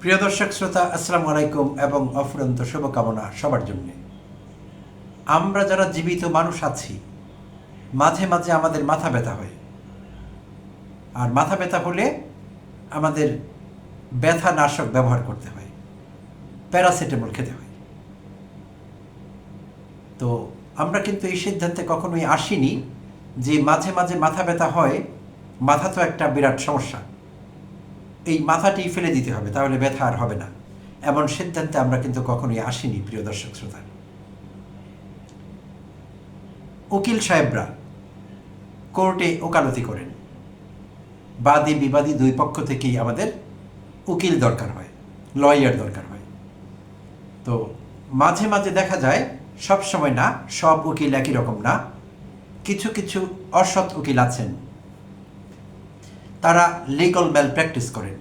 প্রিয় দর্শক শ্রোতা, আসসালামু আলাইকুম এবং অফুরন্ত শুভকামনা সবার জন্য। আমরা যারা জীবিত মানুষ আছি, মাঝে মাঝে আমাদের মাথা ব্যথা হয়, আর মাথা ব্যথা হলে আমাদের ব্যথা নাশক ব্যবহার করতে হয়, প্যারাসিটামল খেতে হয়। তো আমরা কিন্তু এই সিদ্ধান্তে কখনোই আসিনি যে মাঝে মাঝে মাথা ব্যথা হয়, মাথা তো একটা বিরাট সমস্যা, এই মাথাটি ফেলে দিতে হবে, তাহলে ব্যথা আর হবে না। এমন সিদ্ধান্তে আমরা কিন্তু কখনোই আসিনি প্রিয় দর্শক শ্রোতা। উকিল সাহেবরা কোর্টে ওকালতি করেন, বাদী বিবাদী দুই পক্ষ থেকেই আমাদের উকিল দরকার হয়, লয়ার দরকার হয়। তো মাঝে মাঝে দেখা যায়, সব সময় না, সব উকিল একই রকম না, কিছু কিছু অসৎ উকিল আছেন, তারা লিগাল ম্যাল প্র্যাকটিস করেন।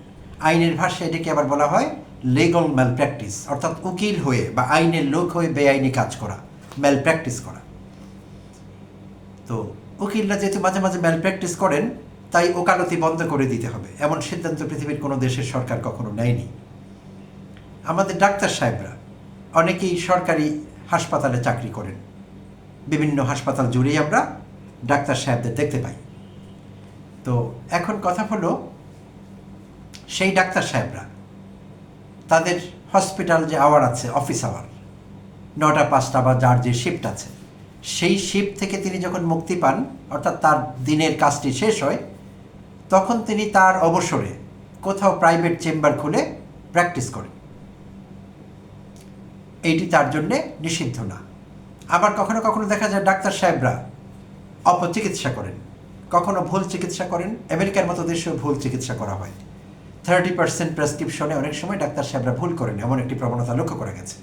আইনের ভাষায় এটাকে আবার বলা হয় লিগাল ম্যাল প্র্যাকটিস, অর্থাৎ উকিল হয়ে বা আইনের লোক হয়ে বেআইনি কাজ করা, ম্যাল প্র্যাকটিস করা। তো উকিলরা যেহেতু মাঝে মাঝে ম্যাল প্র্যাকটিস করেন, তাই ওকালতি বন্ধ করে দিতে হবে, এমন সিদ্ধান্ত পৃথিবীর কোনো দেশের সরকার কখনো নেয়নি। আমাদের ডাক্তার সাহেবরা অনেকেই সরকারি হাসপাতালে চাকরি করেন, বিভিন্ন হাসপাতাল জুড়েই আমরা ডাক্তার সাহেবদের দেখতে পাই। তো এখন কথা হলো, সেই ডাক্তার সাহেবরা তাদের হসপিটাল যে আওয়ার আছে, অফিস আওয়ার 9টা 5টা বা যার যে শিফট আছে, সেই শিফট থেকে তিনি যখন মুক্তি পান, অর্থাৎ তার দিনের কাজটি শেষ হয়, তখন তিনি তার অবসরে কোথাও প্রাইভেট চেম্বার খুলে প্র্যাকটিস করেন। এইটি তার জন্যে নিষিদ্ধ না। আবার কখনো কখনো দেখা যায় ডাক্তার সাহেবরা অপচিকিৎসা করেন, কখনো ভুল চিকিৎসা করেন। আমেরিকার মতো দেশেও ভুল চিকিৎসা করা হয়। 30% প্রেসক্রিপশনে অনেক সময় ডাক্তার সাহেবরা ভুল করেন, এমন একটি প্রবণতা লক্ষ্য করা গেছে।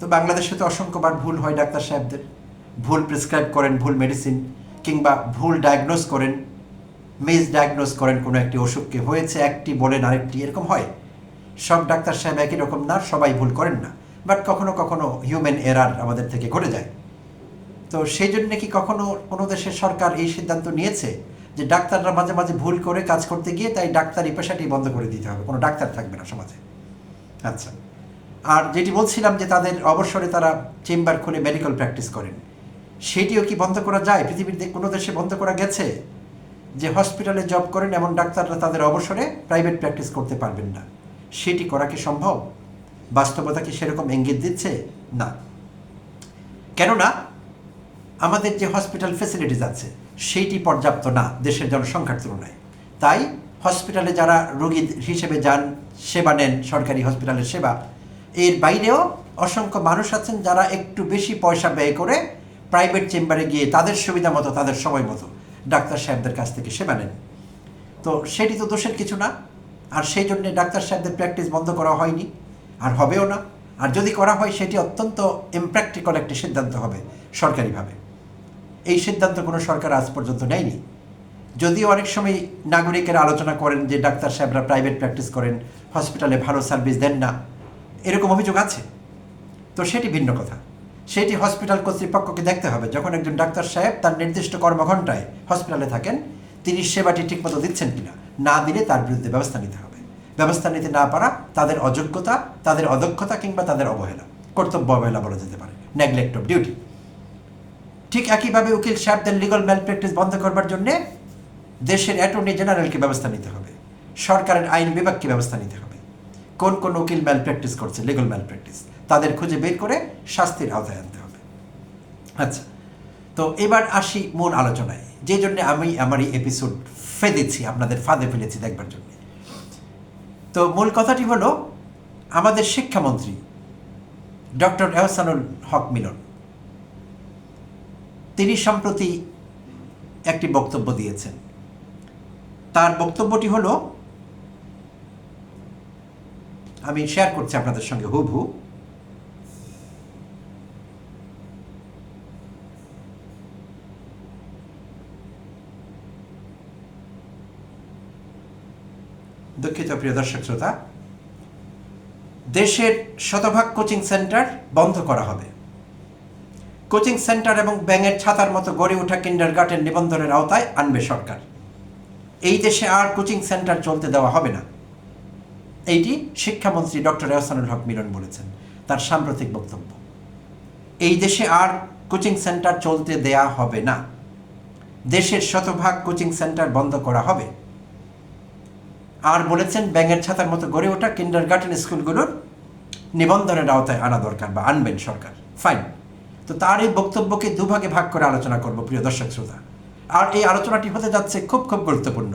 তো বাংলাদেশে তো অসংখ্যবার ভুল হয় ডাক্তার সাহেবদের, ভুল প্রেসক্রাইব করেন ভুল মেডিসিন, কিংবা ভুল ডায়াগনোজ করেন, মিস ডায়াগনোজ করেন কোনো একটি অসুখকে, হয়েছে একটি বলেন আরেকটি, এরকম হয়। সব ডাক্তার সাহেব একই রকম না, সবাই ভুল করেন না, বাট কখনো কখনো হিউম্যান এরার আমাদের থেকে ঘটে যায়। তো সেই জন্য কি কখনো কোনো দেশের সরকার এই সিদ্ধান্ত নিয়েছে যে ডাক্তাররা মাঝে মাঝে ভুল করে কাজ করতে গিয়ে তাই ডাক্তারি পেশাটি বন্ধ করে দিতে হবে, কোনো ডাক্তার থাকবে না সমাজে? আচ্ছা, আর যেটি বলছিলাম যে তাদের অবসরে তারা চেম্বার খুলে মেডিকেল প্র্যাকটিস করেন, সেটিও কি বন্ধ করা যায়? পৃথিবীর কোনো দেশে বন্ধ করা গেছে যে হসপিটালে জব করেন এমন ডাক্তাররা তাদের অবসরে প্রাইভেট প্র্যাকটিস করতে পারবেন না? সেটি করা কি সম্ভব? বাস্তবতা কি সেরকম ইঙ্গিত দিচ্ছে? না। কেননা আমাদের যে হসপিটাল ফ্যাসিলিটিস আছে সেইটি পর্যাপ্ত না দেশের জনসংখ্যার তুলনায়। তাই হসপিটালে যারা রোগী হিসেবে যান, সেবা নেন, সরকারি হসপিটালের সেবা, এর বাইরেও অসংখ্য মানুষ আছেন যারা একটু বেশি পয়সা ব্যয় করে প্রাইভেট চেম্বারে গিয়ে তাদের সুবিধা মতো, তাদের সময় মতো ডাক্তার সাহেবদের কাছ থেকে সেবা নেন। তো সেটি তো দোষের কিছু না, আর সেই জন্যে ডাক্তার সাহেবদের প্র্যাকটিস বন্ধ করা হয়নি, আর হবেও না। আর যদি করা হয় সেটি অত্যন্ত ইমপ্র্যাকটিক্যাল একটি সিদ্ধান্ত হবে সরকারিভাবে। এই সিদ্ধান্ত কোনো সরকার আজ পর্যন্ত নেয়নি। যদিও অনেক সময় নাগরিকেরা আলোচনা করেন যে ডাক্তার সাহেবরা প্রাইভেট প্র্যাকটিস করেন, হসপিটালে ভালো সার্ভিস দেন না, এরকম অভিযোগ আছে। তো সেটি ভিন্ন কথা, সেটি হসপিটাল কর্তৃপক্ষকে দেখতে হবে। যখন একজন ডাক্তার সাহেব তার নির্দিষ্ট কর্মঘণ্টায় হসপিটালে থাকেন, তিনি সেবাটি ঠিকমতো দিচ্ছেন কিনা, না দিলে তার বিরুদ্ধে ব্যবস্থা নিতে হবে। ব্যবস্থা নিতে না পারা তাদের অযোগ্যতা, তাদের অদক্ষতা, কিংবা তাদের অবহেলা, কর্তব্য অবহেলা বলা যেতে পারে, নেগলেক্ট অফ ডিউটি। ঠিক একইভাবে উকিল সাহেবদের লিগাল ম্যাল প্র্যাকটিস বন্ধ করবার জন্যে দেশের অ্যাটর্নি জেনারেলকে ব্যবস্থা নিতে হবে, সরকারের আইন বিভাগকে ব্যবস্থা নিতে হবে। কোন কোন উকিল ম্যাল প্র্যাকটিস করছে, লিগাল ম্যাল প্র্যাকটিস, তাদের খুঁজে বের করে শাস্তির আওতায় আনতে হবে। আচ্ছা, তো এবার আসি মূল আলোচনায়, যে জন্য আমি আমার এই এপিসোড ফেলেছি, আপনাদের ফাঁদে ফেলেছি দেখবার জন্য। তো মূল কথাটি হলো, আমাদের শিক্ষামন্ত্রী ডক্টর এহসানুল হক মিলন, তিনি সম্প্রতি একটি বক্তব্য দিয়েছেন। তার বক্তব্যটি হলো, আমি শেয়ার করছি আপনাদের সঙ্গে হুবহু। দুঃখিত প্রিয় দর্শক শ্রোতা, দেশের শতভাগ কোচিং সেন্টার বন্ধ করা হবে। কোচিং সেন্টার এবং ব্যাঙের ছাতার মতো গড়ে ওঠা কিন্ডারগার্টেন নিবন্ধনের আওতায় আনবে সরকার। এই দেশে আর কোচিং সেন্টার চলতে দেওয়া হবে না। এইটি শিক্ষামন্ত্রী ডক্টর এহসানুল হক মিলন বলেছেন তার সাম্প্রতিক বক্তব্য। এই দেশে আর কোচিং সেন্টার চলতে দেয়া হবে না, দেশের শতভাগ কোচিং সেন্টার বন্ধ করা হবে। আর বলেছেন ব্যাঙের ছাতার মতো গড়ে ওঠা কিন্ডারগার্টেন স্কুলগুলোর নিবন্ধনের আওতায় আনা দরকার বা আনবেন সরকার। ফাইন। তো তার এই বক্তব্যকে দুভাগে ভাগ করে আলোচনা করব প্রিয় দর্শক শ্রোতা। আর এই আলোচনাটি হতে যাচ্ছে খুব খুব গুরুত্বপূর্ণ।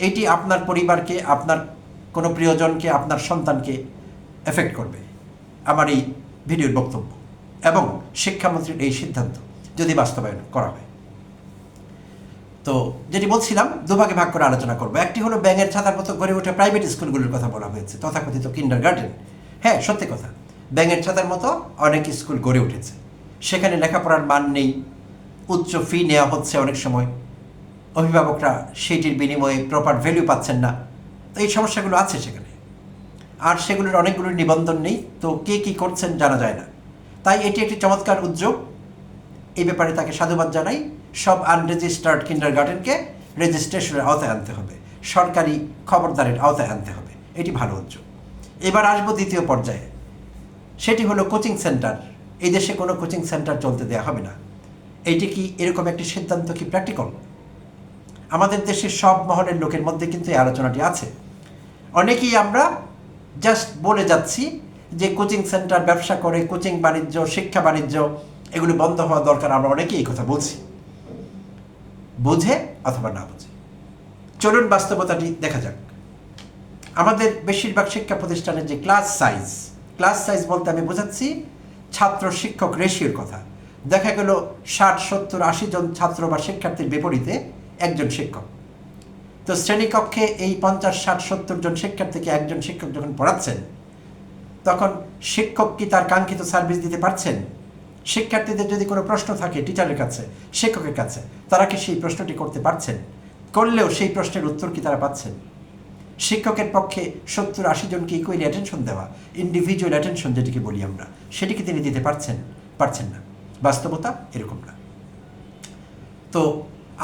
এটি আপনার পরিবারকে, আপনার কোনো প্রিয়জনকে, আপনার সন্তানকে এফেক্ট করবে আমার এই ভিডিওর বক্তব্য এবং শিক্ষামন্ত্রীর এই সিদ্ধান্ত যদি বাস্তবায়ন করা হয়। তো যেটি বলছিলাম দুভাগে ভাগ করে আলোচনা করব। একটি হলো ব্যাঙের ছাতার মতো গড়ে ওঠা প্রাইভেট স্কুলগুলোর কথা বলা হয়েছে, তথাকথিত কিন্ডারগার্টেন। হ্যাঁ, সত্যি কথা, ব্যাঙের ছাতার মতো অনেক স্কুল গড়ে উঠেছে, সেখানে লেখাপড়ার মান নেই, উচ্চ ফি নেওয়া হচ্ছে অনেক সময়, অভিভাবকরা সেইটির বিনিময়ে প্রপার ভ্যালু পাচ্ছেন না। তো এই সমস্যাগুলো আছে সেখানে, আর সেগুলোর অনেকগুলোর নিবন্ধন নেই, তো কে কী করছেন জানা যায় না। তাই এটি একটি চমৎকার উদ্যোগ, এই ব্যাপারে তাকে সাধুবাদ জানাই। সব আনরেজিস্টার্ড কিন্ডারগার্টেনকে রেজিস্ট্রেশনের আওতায় আনতে হবে, সরকারি খবরদারের আওতায় আনতে হবে, এটি ভালো উদ্যোগ। এবার আসবো দ্বিতীয় পর্যায়ে, সেটি হলো কোচিং সেন্টার। এই দেশে কোনো কোচিং সেন্টার চলতে দেওয়া হবে না। এইটি কি এরকম একটি সিদ্ধান্ত কি প্র্যাকটিক্যাল? আমাদের দেশের সব মহলের লোকের মধ্যে কিন্তু এই আলোচনাটি আছে। অনেকেই আমরা জাস্ট বলে যাচ্ছি যে কোচিং সেন্টার ব্যবসা করে, কোচিং বাণিজ্য, শিক্ষা বাণিজ্য এগুলো বন্ধ হওয়া দরকার। আমরা অনেকেই এই কথা বলছি, বুঝে অথবা না বুঝে। চলুন বাস্তবতাটি দেখা যাক। আমাদের বেশিরভাগ শিক্ষা প্রতিষ্ঠানের যে ক্লাস সাইজ বলতে আমি বোঝাচ্ছি ছাত্র শিক্ষক রেশিওর কথা। দেখা গেল 60, 70, 80 জন ছাত্র বা শিক্ষার্থীর বিপরীতে একজন শিক্ষক। তো শ্রেণীকক্ষে এই 50, 60, 70 জন শিক্ষার্থীকে একজন শিক্ষক যখন পড়াচ্ছেন, তখন শিক্ষক কি তার কাঙ্ক্ষিত সার্ভিস দিতে পারছেন? শিক্ষার্থীদের যদি কোনো প্রশ্ন থাকে টিচারের কাছে, শিক্ষকের কাছে, তারা কি সেই প্রশ্নটি করতে পারছেন? করলেও সেই প্রশ্নের উত্তর কি তারা পাচ্ছেন? শিক্ষকের পক্ষে 70, 80 জনকে ইকুয়ালি অ্যাটেনশন দেওয়া, ইন্ডিভিজুয়াল অ্যাটেনশন যেটিকে বলি আমরা, সেটিকে তিনি দিতে পারছেন না। বাস্তবতা এরকম না। তো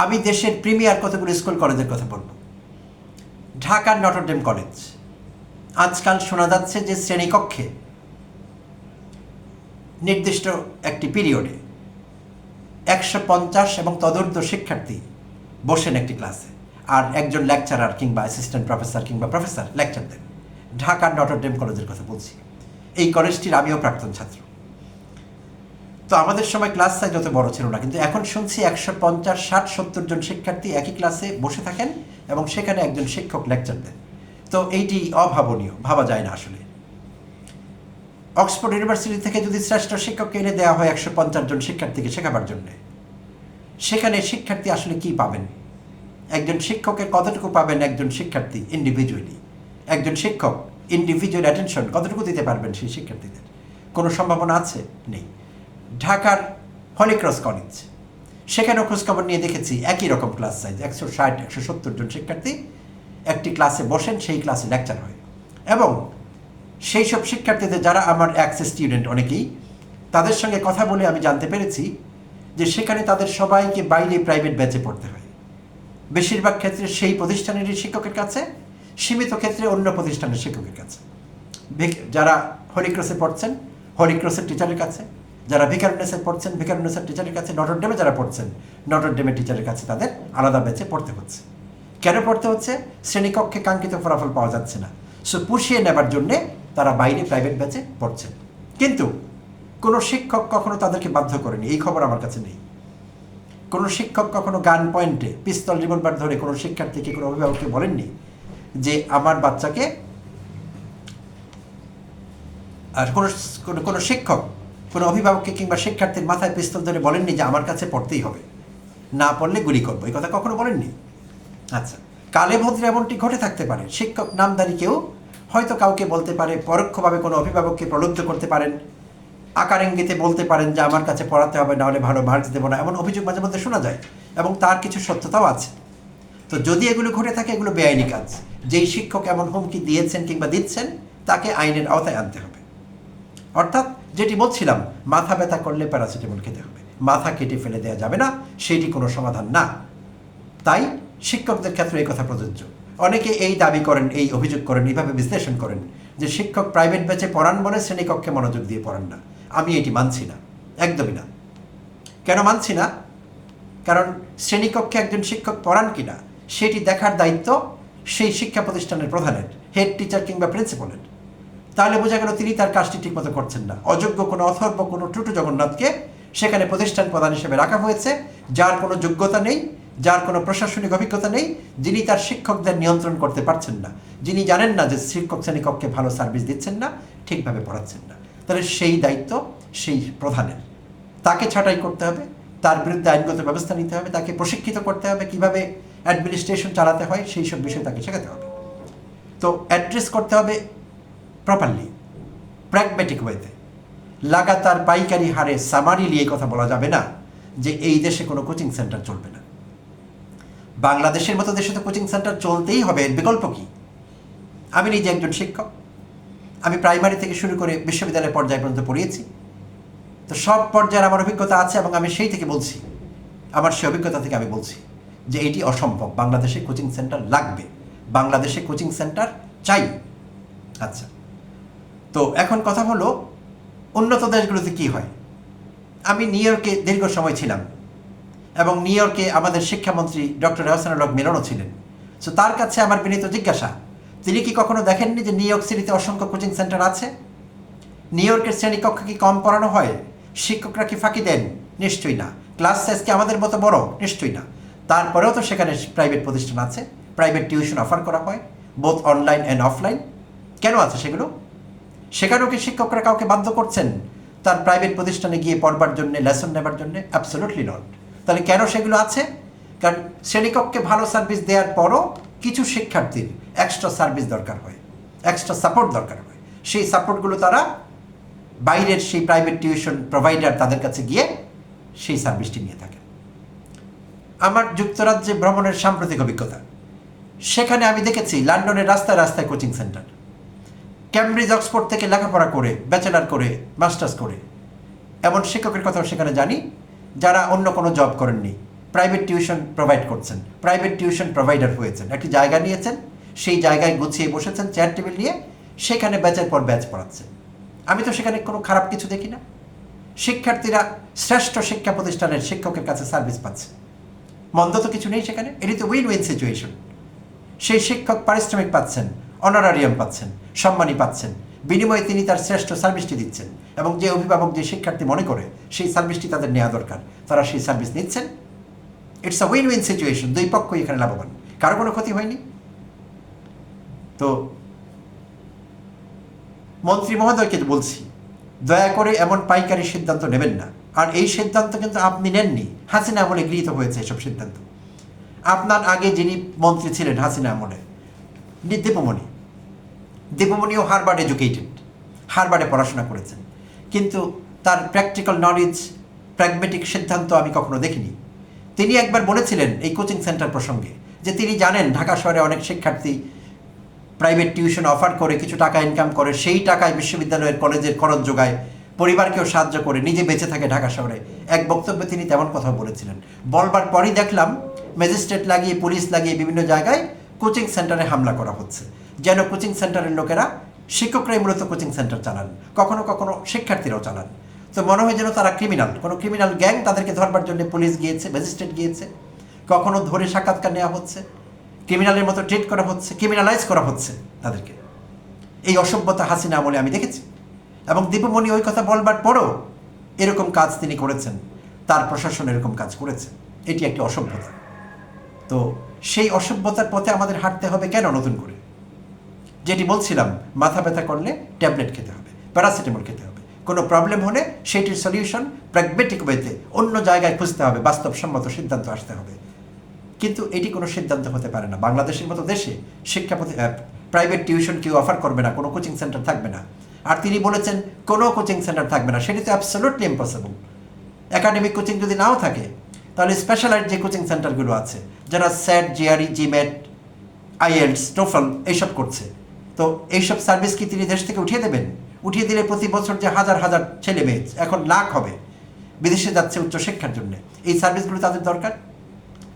আমি দেশের প্রিমিয়ার কতগুলো স্কুল কলেজের কথা বলব। ঢাকার নটরডেম কলেজ, আজকাল শোনা যাচ্ছে যে শ্রেণীকক্ষে নির্দিষ্ট একটি পিরিয়ডে 150 এবং তদূর্ধ্ব শিক্ষার্থী বসেন একটি ক্লাসে, আর একজন লেকচারার কিংবা অ্যাসিস্ট্যান্ট প্রফেসর কিংবা প্রফেসর লেকচার দেন। ঢাকার নটরডেম কলেজের কথা বলছি। এই কলেজটির আমিও প্রাক্তন ছাত্র। তো আমাদের সময় ক্লাস সাইজ যত বড় ছিল না, কিন্তু এখন শুনছি 150, 60, 70 জন শিক্ষার্থী একই ক্লাসে বসে থাকেন এবং সেখানে একজন শিক্ষক লেকচার দেন। তো এইটি অভাবনীয়, ভাবা যায় না আসলে। অক্সফোর্ড ইউনিভার্সিটি থেকে যদি শ্রেষ্ঠ শিক্ষককে এনে দেওয়া হয় 150 জন শিক্ষার্থীকে শেখাবার জন্য, সেখানে শিক্ষার্থী আসলে কি পাবেন? একজন শিক্ষকের কতটুকু পাবেন একজন শিক্ষার্থী ইন্ডিভিজুয়ালি? একজন শিক্ষক ইন্ডিভিজুয়াল অ্যাটেনশন কতটুকু দিতে পারবেন সেই শিক্ষার্থীদের? কোনো সম্ভাবনা আছে? নেই। ঢাকার হলিক্রস কলেজ, সেখানেও খোঁজখবর নিয়ে দেখেছি একই রকম ক্লাস সাইজ, 160, 170 জন শিক্ষার্থী একটি ক্লাসে বসেন, সেই ক্লাসে লেকচার হয়। এবং সেই সব শিক্ষার্থীদের যারা আমার অ্যাক্সেস স্টুডেন্ট অনেকেই, তাদের সঙ্গে কথা বলে আমি জানতে পেরেছি যে সেখানে তাদের সবাইকে বাইরে প্রাইভেট ব্যাচে পড়তে হয়। বেশিরভাগ ক্ষেত্রে সেই প্রতিষ্ঠানেরই শিক্ষকের কাছে, সীমিত ক্ষেত্রে অন্য প্রতিষ্ঠানের শিক্ষকের কাছে। যারা হলিক্রসে পড়ছেন হলিক্রসের টিচারের কাছে, যারা ভিকারুন্নেসে পড়ছেন ভিকারুন্নেসের টিচারের কাছে, নটরডেমে যারা পড়ছেন নটরডেমের টিচারের কাছে তাদের আলাদা ব্যাচে পড়তে হচ্ছে। কেন পড়তে হচ্ছে? শ্রেণীকক্ষে কাঙ্ক্ষিত ফলাফল পাওয়া যাচ্ছে না, সো পুষিয়ে নেবার জন্যে তারা বাইরে প্রাইভেট ব্যাচে পড়ছেন। কিন্তু কোনো শিক্ষক কখনো তাদেরকে বাধ্য করেনি, এই খবর আমার কাছে নেই। কোনো শিক্ষক কখনো গান পয়েন্টে পিস্তল রিভলভার ধরে কোনো শিক্ষার্থীকে, কোনো অভিভাবককে বলেননি যে আমার বাচ্চাকে, আর কোনো শিক্ষক কোনো অভিভাবককে কিংবা শিক্ষার্থীর মাথায় পিস্তল ধরে বলেননি যে আমার কাছে পড়তেই হবে, না পড়লে গুলি করবো, এই কথা কখনো বলেননি। আচ্ছা, কালে ভদ্রে এমনটি ঘটে থাকতে পারে। শিক্ষক নামধারী কেউ হয়তো কাউকে বলতে পারে, পরোক্ষভাবে কোনো অভিভাবককে প্রলুব্ধ করতে পারেন, আকার ইঙ্গিতে বলতে পারেন যে আমার কাছে পড়াতে হবে, না হলে ভালো মার্কস দেবো না, এমন অভিযোগ মাঝে মধ্যে শোনা যায় এবং তার কিছু সত্যতাও আছে। তো যদি এগুলো ঘটে থাকে, এগুলো বেআইনি কাজ। যেই শিক্ষক এমন হুমকি দিয়েছেন কিংবা দিচ্ছেন, তাকে আইনের আওতায় আনতে হবে। অর্থাৎ যেটি বলছিলাম, মাথা ব্যথা করলে প্যারাসিটামল খেতে হবে, মাথা কেটে ফেলে দেওয়া যাবে না, সেটি কোনো সমাধান না। তাই শিক্ষকদের ক্ষেত্রে এই কথা প্রযোজ্য। অনেকে এই দাবি করেন, এই অভিযোগ করেন, এইভাবে বিশ্লেষণ করেন যে শিক্ষক প্রাইভেট ব্যাচে পড়ান বলে শ্রেণীকক্ষে মনোযোগ দিয়ে পড়ান না। আমি এটি মানছি না, একদমই না। কেন মানছি না? কারণ শ্রেণীকক্ষে একজন শিক্ষক পড়ান কিনা সেটি দেখার দায়িত্ব সেই শিক্ষা প্রতিষ্ঠানের প্রধানের, হেড টিচার কিংবা প্রিন্সিপালের। তাহলে বোঝা গেল তিনি তার কাজটি ঠিকমতো করছেন না। অযোগ্য কোনো অথর্ব কোনো টুটু জগন্নাথকে সেখানে প্রতিষ্ঠান প্রধান হিসেবে রাখা হয়েছে, যার কোনো যোগ্যতা নেই, যার কোনো প্রশাসনিক অভিজ্ঞতা নেই, যিনি তার শিক্ষকদের নিয়ন্ত্রণ করতে পারছেন না, যিনি জানেন না যে শিক্ষক শ্রেণীকক্ষে ভালো সার্ভিস দিচ্ছেন না, ঠিকভাবে পড়াচ্ছেন না। তাহলে সেই দায়িত্ব সেই প্রধানের। তাকে ছাঁটাই করতে হবে, তার বিরুদ্ধে আইনগত ব্যবস্থা নিতে হবে, তাকে প্রশিক্ষিত করতে হবে, কিভাবে অ্যাডমিনিস্ট্রেশন চালাতে হয় সেই সব বিষয় তাকে শেখাতে হবে। তো অ্যাড্রেস করতে হবে প্রপারলি, প্র্যাগম্যাটিক ওয়েতে। লাগাতার পাইকারি হারে সামারি নিয়ে কথা বলা যাবে না যে এই দেশে কোনো কোচিং সেন্টার চলবে না। বাংলাদেশের মতো দেশে তো কোচিং সেন্টার চলতেই হবে, এর বিকল্প কী? আমি নিজে একজন শিক্ষক, আমি প্রাইমারি থেকে শুরু করে বিশ্ববিদ্যালয় পর্যায় পর্যন্ত পড়িয়েছি। তো সব পর্যায়ের আমার অভিজ্ঞতা আছে এবং আমি সেই থেকে বলছি, আমার সেই অভিজ্ঞতা থেকে আমি বলছি যে এটি অসম্ভব। বাংলাদেশে কোচিং সেন্টার লাগবে, বাংলাদেশে কোচিং সেন্টার চাই। আচ্ছা, তো এখন কথা হলো উন্নত দেশগুলোতে কি হয়। আমি নিউ ইয়র্কে দীর্ঘ সময় ছিলাম এবং নিউ ইয়র্কে আমাদের শিক্ষামন্ত্রী ডক্টর এহসানুল হক মিলনও ছিলেন। সো তার কাছে আমার বিনীত জিজ্ঞাসা, তিনি কি কখনো দেখেননি যে নিউ ইয়র্ক সিটিতে অসংখ্য কোচিং সেন্টার আছে? নিউ ইয়র্কের শ্রেণীকক্ষে কি কম পড়ানো হয়? শিক্ষকরা কি ফাঁকি দেন? নিশ্চয়ই না। ক্লাস সাইজ কি আমাদের মতো বড়? নিশ্চয়ই না। তারপরেও তো সেখানে প্রাইভেট প্রতিষ্ঠান আছে, প্রাইভেট টিউশন অফার করা হয়, বোথ অনলাইন অ্যান্ড অফলাইন। কেন আছে সেগুলো? সেখানেও কি শিক্ষকরা কাউকে বাধ্য করছেন তার প্রাইভেট প্রতিষ্ঠানে গিয়ে পড়বার জন্য, লেসন নেবার জন্য? Absolutely not. তাহলে কেন সেগুলো আছে? কারণ শ্রেণীকক্ষে ভালো সার্ভিস দেওয়ার পরও কিছু শিক্ষার্থীর এক্সট্রা সার্ভিস দরকার হয়, এক্সট্রা সাপোর্ট দরকার হয়। সেই সাপোর্টগুলো তারা বাইরের সেই প্রাইভেট টিউশন প্রোভাইডার তাদের কাছে গিয়ে সেই সার্ভিসটি নিয়ে থাকে। আমার যুক্তরাজ্যে ভ্রমণের সাম্প্রতিক অভিজ্ঞতা, সেখানে আমি দেখেছি লন্ডনের রাস্তায় রাস্তায় কোচিং সেন্টার। ক্যামব্রিজ অক্সফোর্ড থেকে লেখাপড়া করে, ব্যাচেলার করে, মাস্টার্স করে এমন শিক্ষকের কথাও সেখানে জানি যারা অন্য কোনো জব করেননি, প্রাইভেট টিউশন প্রোভাইড করছেন, প্রাইভেট টিউশন প্রোভাইডার হয়েছেন, একটি জায়গা নিয়েছেন, সেই জায়গায় গুছিয়ে বসেছেন চেয়ার টেবিল নিয়ে, সেখানে ব্যাচের পর ব্যাচ পড়াচ্ছেন। আমি তো সেখানে কোনো খারাপ কিছু দেখি না। শিক্ষার্থীরা শ্রেষ্ঠ শিক্ষা প্রতিষ্ঠানের শিক্ষকের কাছে সার্ভিস পাচ্ছে, মন্দ তো কিছু নেই সেখানে। এটি তো উইন উইন সিচুয়েশন। সেই শিক্ষক পারিশ্রমিক পাচ্ছেন, অনারারিয়াম পাচ্ছেন, সম্মানী পাচ্ছেন, বিনিময়ে তিনি তার শ্রেষ্ঠ সার্ভিসটি দিচ্ছেন এবং যে অভিভাবক, যে শিক্ষার্থী মনে করে সেই সার্ভিসটি তাদের নেওয়া দরকার, তারা সেই সার্ভিস নিচ্ছেন। It's a win win situation. দুই পক্ষই এখানে লাভবান, কারো কোনো ক্ষতি হয়নি। তো মন্ত্রী মহোদয়কে বলছি, দয়া করে এমন পাইকারি সিদ্ধান্ত নেবেন না। আর এই সিদ্ধান্ত কিন্তু আপনি নেননি, হাসিনা আমলে গৃহীত হয়েছে এসব সিদ্ধান্ত। আপনার আগে যিনি মন্ত্রী ছিলেন হাসিনা আমলে, দীপুমণিও হারবার্ড এডুকেটেড, হারবার্ডে পড়াশোনা করেছেন, কিন্তু তার প্র্যাকটিক্যাল নলেজ, প্র্যাগমেটিক সিদ্ধান্ত আমি কখনো দেখিনি। তিনি একবার বলেছিলেন এই কোচিং সেন্টার প্রসঙ্গে যে তিনি জানেন ঢাকা শহরে অনেক শিক্ষার্থী প্রাইভেট টিউশন অফার করে কিছু টাকা ইনকাম করে, সেই টাকায় বিশ্ববিদ্যালয়ের কলেজের খরচ যোগায়, পরিবারকেও সাহায্য করে, নিজে বেঁচে থাকে ঢাকা শহরে। এক বক্তব্যে তিনি তেমন কথা বলেছিলেন। বলবার পরই দেখলাম ম্যাজিস্ট্রেট লাগিয়ে, পুলিশ লাগিয়ে বিভিন্ন জায়গায় কোচিং সেন্টারে হামলা করা হচ্ছে, যেন কোচিং সেন্টারের লোকেরা, শিক্ষকরাই মূলত কোচিং সেন্টার চালান, কখনো কখনো শিক্ষার্থীরাও চালান। তো মনে হয় যেন তারা ক্রিমিনাল, কোনো ক্রিমিনাল গ্যাং, তাদেরকে ধরবার জন্য পুলিশ গিয়েছে, ম্যাজিস্ট্রেট গিয়েছে, কখনো ধরে সাক্ষাৎকার নেওয়া হচ্ছে, ক্রিমিনালের মতো ট্রিট করা হচ্ছে, ক্রিমিনালাইজ করা হচ্ছে তাদেরকে। এই অসভ্যতা হাসিনা আমলে আমি দেখেছি। এবং দীপুমণি ওই কথা বলবার পরও এরকম কাজ তিনি করেছেন, তার প্রশাসন এরকম কাজ করেছে। এটি একটি অসভ্যতা। তো সেই অসভ্যতার পথে আমাদের হাঁটতে হবে কেন নতুন করে? যেটি বলছিলাম, মাথা ব্যথা করলে ট্যাবলেট খেতে হবে, প্যারাসিটামল খেতে হবে, কোনো প্রবলেম হলে সেটির সলিউশন প্র্যাগমেটিক ওয়েতে অন্য জায়গায় খুঁজতে হবে, বাস্তবসম্মত সিদ্ধান্ত আসতে হবে। কিন্তু এটি কোনো সিদ্ধান্ত হতে পারে না। বাংলাদেশের মতো দেশে প্রাইভেট টিউশন কেউ অফার করবে না, কোনো কোচিং সেন্টার থাকবে না। আর তিনি বলেছেন কোনো কোচিং সেন্টার থাকবে না, সেটি তো অ্যাবসলিউটলি ইম্পসিবল। একাডেমিক কোচিং যদি নাও থাকে, তাহলে স্পেশালাইজড যে কোচিং সেন্টারগুলো আছে, যারা স্যাট, জিআরই, জিম্যাট, আইএলটিএস, টোফল এইসব করছে, তো এইসব সার্ভিস কি তিনি দেশ থেকে উঠিয়ে দেবেন? উঠিয়ে দিলে প্রতি বছর যে হাজার হাজার ছেলে মেয়ে, এখন লাখ হবে, বিদেশে যাচ্ছে উচ্চশিক্ষার জন্য, এই সার্ভিসগুলো তাদের দরকার।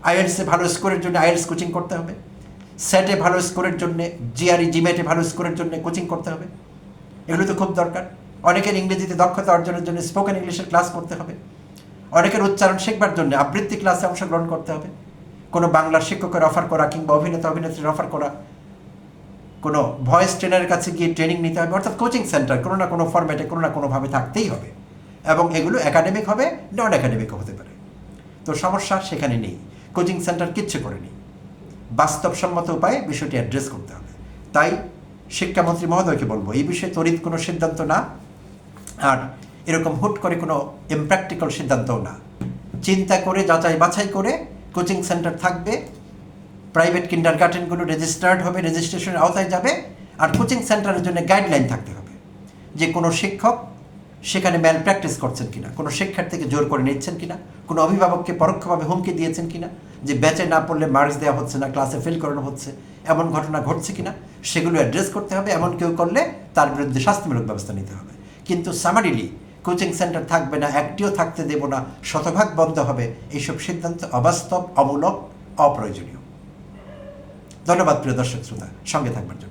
আইএলটিএসে ভালো স্কোরের জন্য আইএলটিএস কোচিং করতে হবে, সেটে ভালো স্কোরের জন্য, জিআরই জিমেটে ভালো স্কোরের জন্য কোচিং করতে হবে। এগুলো তো খুব দরকার। অনেকের ইংরেজিতে দক্ষতা অর্জনের জন্য স্পোকেন ইংলিশের ক্লাস করতে হবে। অনেকের উচ্চারণ শেখবার জন্য আবৃত্তি ক্লাসে অংশগ্রহণ করতে হবে। কোনো বাংলার শিক্ষকের অফার করা কিংবা অভিনেতা অভিনেত্রীর অফার করা, কোনো ভয়েস ট্রেনারের কাছে গিয়ে ট্রেনিং নিতে হবে। অর্থাৎ কোচিং সেন্টার কোনো না কোনো ফরম্যাটে কোনো না কোনোভাবে থাকতেই হবে, এবং এগুলো একাডেমিক হবে, নন একাডেমিকও হতে পারে। তো সমস্যা সেখানে নেই, কোচিং সেন্টার কিচ্ছু করেনি। বাস্তবসম্মত উপায়ে বিষয়টি অ্যাড্রেস করতে হবে। তাই শিক্ষামন্ত্রী মহোদয়কে বলবো, এই বিষয়ে তড়িৎ কোনো সিদ্ধান্ত না, আর এরকম হুট করে কোনো ইমপ্র্যাকটিক্যাল সিদ্ধান্তও না। চিন্তা করে যাচাই বাছাই করে কোচিং সেন্টার থাকবে, প্রাইভেট কিন্ডারগার্টেনগুলো রেজিস্টার্ড হবে, রেজিস্ট্রেশনের আওতায় যাবে। আর কোচিং সেন্টারের জন্য গাইডলাইন থাকতে হবে যে কোনো শিক্ষক সেখানে ম্যাল প্র্যাকটিস করছেন কিনা, কোনো শিক্ষার্থীকে জোর করে নিচ্ছেন কিনা, কোনো অভিভাবককে পরোক্ষভাবে হুমকি দিয়েছেন কিনা, যে ব্যাচে না পড়লে মার্কস দেওয়া হচ্ছে না, ক্লাসে ফেল করানো হচ্ছে, এমন ঘটনা ঘটছে কিনা সেগুলো অ্যাড্রেস করতে হবে। এমন কেউ করলে তার বিরুদ্ধে শাস্তিমূলক ব্যবস্থা নিতে হবে। কিন্তু সামারিলি কোচিং সেন্টার থাকবে না, একটিও থাকতে দেব না, শতভাগ বন্ধ হবে, এইসব সিদ্ধান্ত অবাস্তব, অমূলক, অপ্রয়োজনীয়। ধন্যবাদ প্রিয় দর্শক শ্রোতা, সঙ্গে থাকবার জন্য।